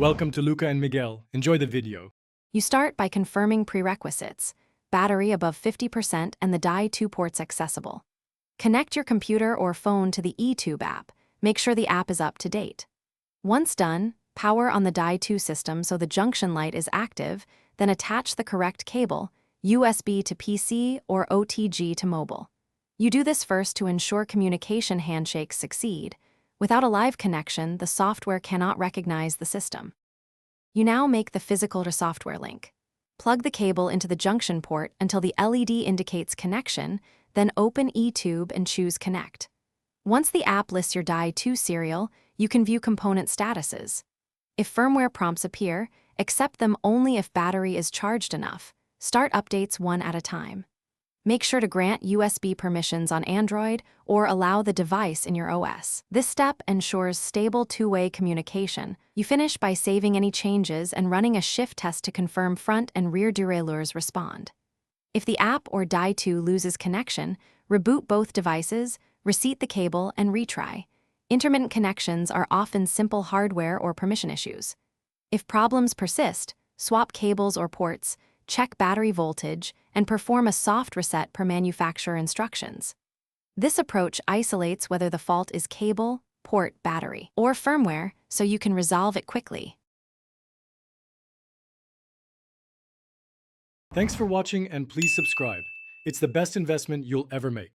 Welcome to Luca and Miguel. Enjoy the video. You start by confirming prerequisites: battery above 50% and the Di2 ports accessible. Connect your computer or phone to the Etube app. Make sure the app is up to date. Once done, power on the Di2 system so the junction light is active, then attach the correct cable, USB to PC or OTG to mobile. You do this first to ensure communication handshakes succeed. Without a live connection, the software cannot recognize the system. You now make the physical to software link. Plug the cable into the junction port until the LED indicates connection, then open Etube and choose Connect. Once the app lists your Di2 serial, you can view component statuses. If firmware prompts appear, accept them only if battery is charged enough. Start updates one at a time. Make sure to grant USB permissions on Android or allow the device in your OS. This step ensures stable two-way communication. You finish by saving any changes and running a shift test to confirm front and rear derailleurs respond. If the app or Di2 loses connection, reboot both devices, reseat the cable, and retry. Intermittent connections are often simple hardware or permission issues. If problems persist, swap cables or ports, check battery voltage, and perform a soft reset per manufacturer instructions. This approach isolates whether the fault is cable, port, battery, or firmware, so you can resolve it quickly. Thanks for watching and please subscribe. It's the best investment you'll ever make.